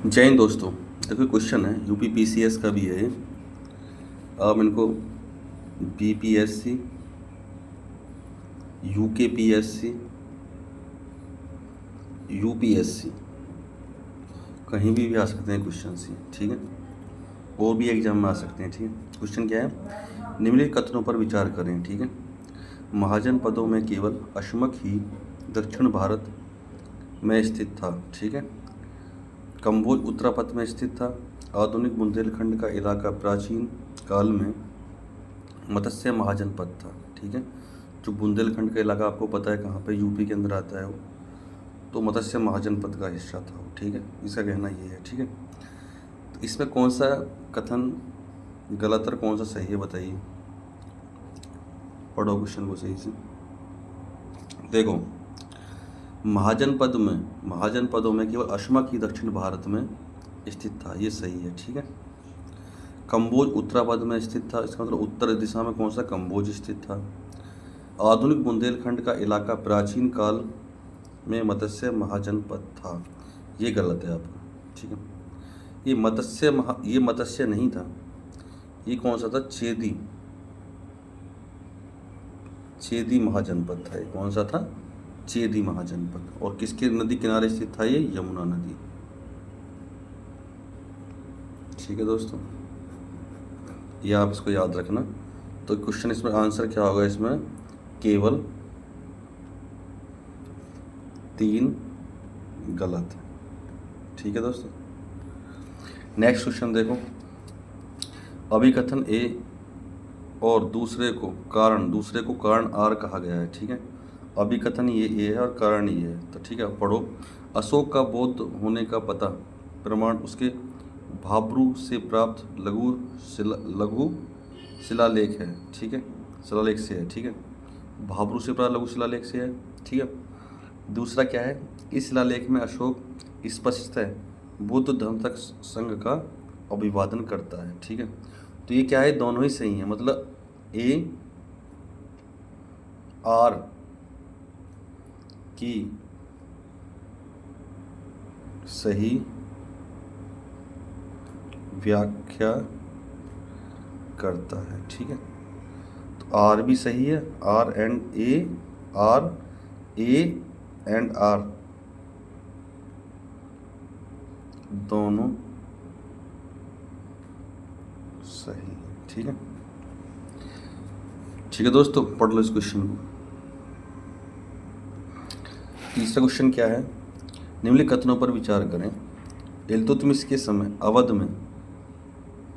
जय हिंद दोस्तों। देखो क्वेश्चन है यूपी पीसीएस का भी है। आप इनको बीपीएससी, यूकेपीएससी, यूपीएससी कहीं भी आ सकते हैं क्वेश्चन ये, ठीक है। और भी एग्जाम में आ सकते हैं, ठीक है। क्वेश्चन क्या है, निम्नलिखित कथनों पर विचार करें, ठीक है। महाजन पदों में केवल अश्मक ही दक्षिण भारत में स्थित था, ठीक है। कंबोज उत्तरापथ में स्थित था। आधुनिक बुंदेलखंड का इलाका प्राचीन काल में मत्स्य महाजनपद था, ठीक है। जो बुंदेलखंड का इलाका आपको पता है कहाँ पे, यूपी के अंदर आता है वो, तो मत्स्य महाजनपद का हिस्सा था वो, ठीक है। इसका कहना ये है, ठीक है। तो इसमें कौन सा कथन गलत और कौन सा सही है बताइए। पढ़ो क्वेश्चन को सही से। देखो, महाजनपदों में केवल अश्मक ही दक्षिण भारत में स्थित था, ये सही है, ठीक है। कंबोज उत्तरापद में स्थित था, इसका मतलब उत्तर दिशा में कौन सा, कंबोज स्थित था। आधुनिक बुंदेलखंड का इलाका प्राचीन काल में मत्स्य महाजनपद था, ये गलत है आपका, ठीक है। ये मत्स्य नहीं था, ये कौन सा था, चेदी महाजनपद था। ये कौन सा था, चेदी महाजनपद। और किसके नदी किनारे स्थित था, ये यमुना नदी, ठीक है दोस्तों। ये आप इसको याद रखना। तो क्वेश्चन इसमें आंसर क्या होगा, इसमें केवल 3 गलत है, ठीक है दोस्तों। नेक्स्ट क्वेश्चन देखो, अभिकथन ए और दूसरे को कारण आर कहा गया है, ठीक है। अभिकथन ये ए है और कारण ये है, तो ठीक है पढ़ो। अशोक का बौद्ध होने का पता प्रमाण उसके भाब्रू से प्राप्त लघु शिलालेख है, ठीक है। शिलालेख से है, ठीक है। भाब्रू से प्राप्त लघु शिलालेख से है, ठीक है। दूसरा क्या है, इस शिलालेख में अशोक स्पष्ट है बुद्ध धर्म तक संघ का अभिवादन करता है, ठीक है। तो ये क्या है, दोनों ही सही है, मतलब ए आर की सही व्याख्या करता है, ठीक है। तो आर भी सही है, आर ए एंड आर दोनों सही है, ठीक है। ठीक है दोस्तों, पढ़ लो इस क्वेश्चन को। तीसरा क्वेश्चन क्या है, निम्नलिखित कथनों पर विचार करें। इल्तुतमिश के समय अवध में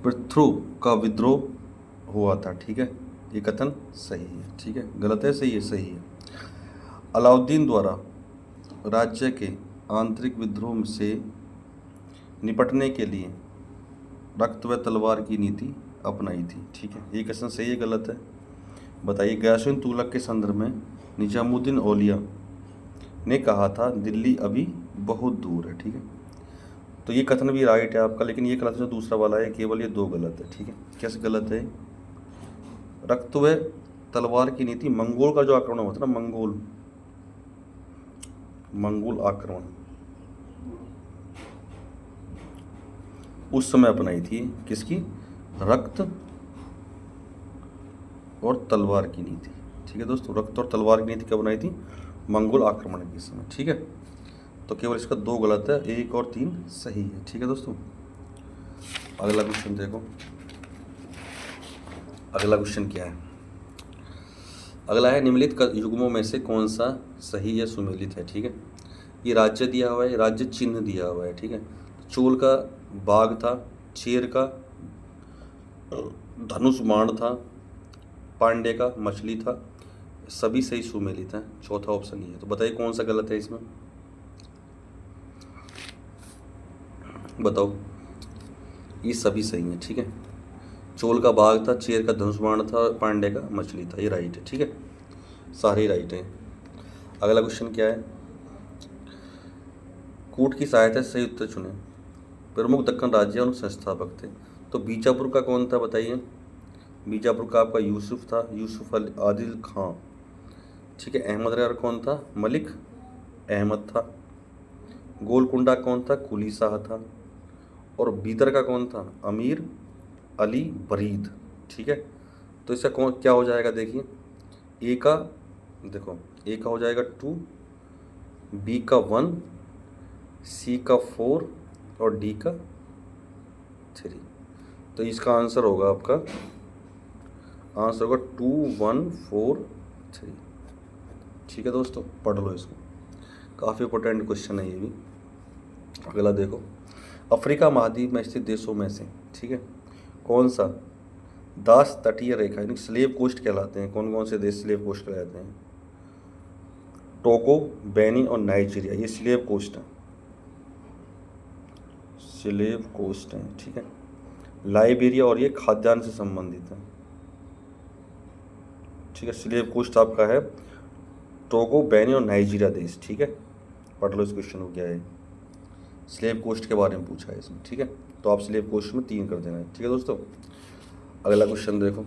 पृथ्वी का विद्रोह हुआ था, ठीक है। ये कथन सही है, ठीक है। गलत है, सही है, सही है। अलाउद्दीन द्वारा राज्य के आंतरिक विद्रोह से निपटने के लिए रक्त व तलवार की नीति अपनाई थी, ठीक है। ये क्वेश्चन सही है, गलत है बताइए। गयासुद्दीन तुगलक के संदर्भ में निजामुद्दीन औलिया ने कहा था दिल्ली अभी बहुत दूर है, ठीक है। तो ये कथन भी राइट है आपका, लेकिन ये गलत जो दूसरा वाला है, केवल ये 2 गलत है, ठीक है। कैसे गलत है, रक्त व तलवार की नीति मंगोल का जो आक्रमण हुआ था ना, मंगोल आक्रमण, उस समय अपनाई थी, किसकी, रक्त और तलवार की नीति, ठीक है दोस्तों। रक्त और तलवार की नीति कब बनाई थी, मंगोल आक्रमण के समय, ठीक है। तो केवल इसका 2 गलत है, 1 और 3 सही है, ठीक है दोस्तों। अगला क्वेश्चन देखो, अगला क्वेश्चन क्या है। अगला है, निम्नलिखित युग्मों में से कौन सा सही या सुमेलित है, ठीक है। ये राज्य दिया हुआ है, राज्य चिन्ह दिया हुआ है, ठीक है। चोल का बाघ था, चेर का धनुष बाण था, पांडे का मछली था, सभी सही सुमेलित हैं। चौथा ऑप्शन ये है, तो बताइए कौन सा गलत है इसमें, बताओ। ये सभी सही हैं, ठीक है। चोल का बाघ था, चेर का धनुष बाण था, पांडे का मछली था, ये राइट है, ठीक है। सारे ही राइट हैं। अगला क्वेश्चन क्या है, कूट की सहायता से सही उत्तर चुने। प्रमुख दक्कन राज्य और संस्थापक थे, तो बीजापुर का कौन था बताइए। बीजापुर का आपका यूसुफ था, यूसुफ आदिल खां, ठीक है। अहमदनगर कौन था, मलिक अहमद था। गोलकुंडा कौन था, कुली शाह था। और बीदर का कौन था? अमीर अली बरीद। ठीक है, तो इसका कौन क्या हो जाएगा? देखिए, ए का, देखो ए का हो जाएगा 2, बी का 1, सी का 4 और डी का 3। तो इसका आंसर होगा, आपका आंसर होगा 2 1 4 3। ठीक है दोस्तों, पढ़ लो इसको, काफ़ी इंपॉर्टेंट क्वेश्चन है ये भी। अगला देखो, अफ्रीका महाद्वीप में स्थित देशों में से, ठीक है, कौन सा दास तटीय रेखा यानी स्लेव कोस्ट कहलाते हैं? कौन कौन से देश स्लेव कोस्ट कहलाते हैं? टोगो, बेनी और नाइजीरिया, ये स्लेव कोस्ट है, स्लेव कोस्ट है। ठीक है, लाइबेरिया, और ये खाद्यान्न से संबंधित है। ठीक है, स्लेव कोस्ट आपका है टोगो, बेनी और नाइजीरिया देश। ठीक है, पढ़ लो इस क्वेश्चन को, क्या है स्लेव कोस्ट के बारे में पूछा है इसमें। ठीक है, तो आप स्लेव कोस्ट में 3 कर देना है। ठीक है दोस्तों, अगला क्वेश्चन देखो,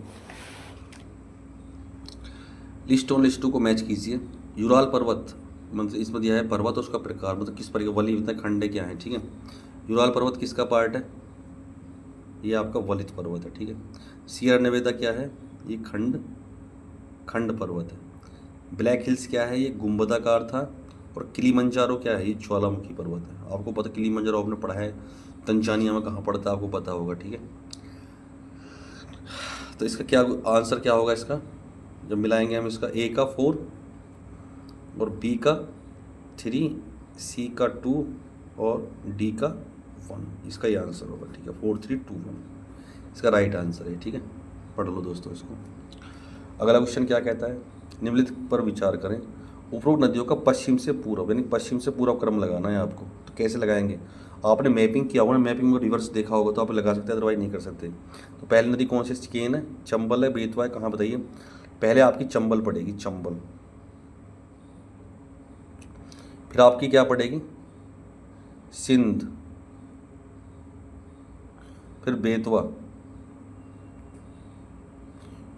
लिस्ट 1 लिस्ट 2 को मैच कीजिए। यूराल पर्वत, मतलब इसमें दिया है पर्वत उसका प्रकार, मतलब किस प्रकार वली इतना खंडे क्या है? ठीक है, यूराल पर्वत किसका पार्ट है? ये आपका वलित पर्वत है। ठीक है, सियरा नेवेदा क्या है? ये खंड पर्वत है। ब्लैक हिल्स क्या है? ये गुंबदाकार था। और किलीमंजारो क्या है? ये ज्वालामुखी पर्वत है। आपको पता, किलीमंजारो आपने पढ़ा है, तंजानिया में कहाँ पड़ता है आपको पता होगा। ठीक है, तो इसका क्या आंसर क्या होगा इसका? जब मिलाएंगे हम इसका, ए का 4 और बी का 3, सी का 2 और डी का 1, इसका ये आंसर होगा। ठीक है, 4 3 2 1 इसका राइट आंसर है। ठीक है, पढ़ लो दोस्तों इसको। अगला क्वेश्चन क्या कहता है? निम्नलिखित पर विचार करें। उपरोक्त नदियों का पश्चिम से पूर्व, यानी पश्चिम से पूर्व क्रम लगाना है आपको। तो कैसे लगाएंगे? आपने मैपिंग किया होगा ना, मैपिंग में रिवर्स देखा होगा तो आप लगा सकते हैं, अदरवाइज नहीं कर सकते। तो पहली नदी कौन सी? केन है, चंबल है, बेतवा है, कहाँ बताइए? पहले आपकी चंबल पड़ेगी, चंबल। फिर आपकी क्या पड़ेगी? सिंध, फिर बेतवा,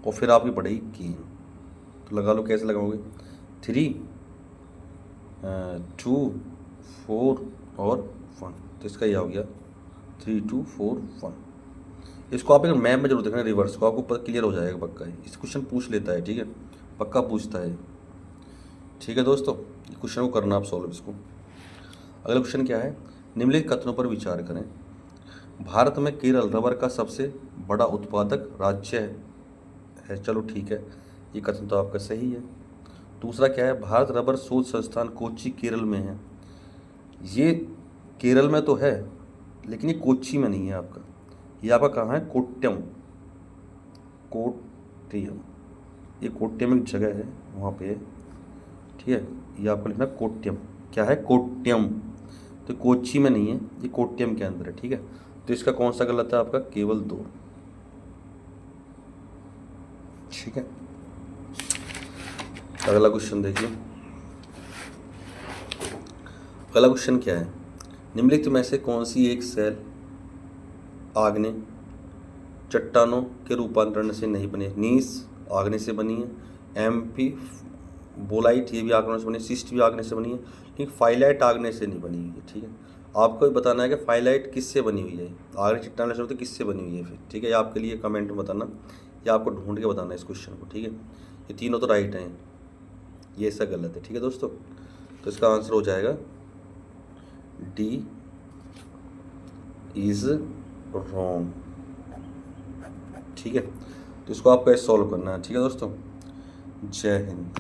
और फिर आपकी पड़ेगी केन। तो लगा लो, कैसे लगाओगे? 3 2 4 और 1। तो इसका यह हो गया 3 2 4 1। इसको आप एक मैप में जरूर देखना, रिवर्स को, आपको क्लियर हो जाएगा पक्का। इस क्वेश्चन पूछ लेता है। ठीक है, पक्का पूछता है। ठीक है दोस्तों, इस क्वेश्चन को करना आप सॉल्व इसको। अगला क्वेश्चन क्या है? निम्नलिखित कथनों पर विचार करें। भारत में केरल रबर का सबसे बड़ा उत्पादक राज्य है। चलो ठीक है, ये कथन तो आपका सही है। दूसरा क्या है? भारत रबर शोध संस्थान कोच्चि केरल में है। ये केरल में तो है, लेकिन ये कोच्चि में नहीं है आपका। ये आपका कहाँ है? कोट्टयम, कोट्टयम, ये कोट्टयम एक जगह है, वहाँ पे है। ठीक है, ये आपको लिखना कोट्टयम। क्या है? कोट्टयम। तो कोच्चि में नहीं है, ये कोट्टयम के अंदर है। ठीक है, तो इसका कौन सा गलत है आपका? केवल 2। ठीक है, अगला क्वेश्चन देखिए। अगला क्वेश्चन क्या है? निम्नलिखित में से कौन सी एक सेल आग्नेय चट्टानों के रूपांतरण से नहीं बनी? नीस आग्नेय से बनी है, एम्फी बोलाइट ये भी आग्नेय से बनी है, सिस्ट भी आग्नेय से बनी है, लेकिन फाइलाइट आग्नेय से नहीं बनी हुई है। ठीक है, आपको बताना है कि फाइलाइट किससे बनी हुई है? आग्नेय चट्टान से तो किससे बनी हुई है फिर? ठीक है, ये आपके लिए कमेंट में बताना, या आपको ढूंढ के बताना इस क्वेश्चन को। ठीक है, ये तीनों तो राइट हैं, ये ऐसा गलत है। ठीक है दोस्तों, तो इसका आंसर हो जाएगा डी इज रॉन्ग। ठीक है, तो इसको आपको ऐसे सॉल्व करना है। ठीक है दोस्तों, जय हिंद।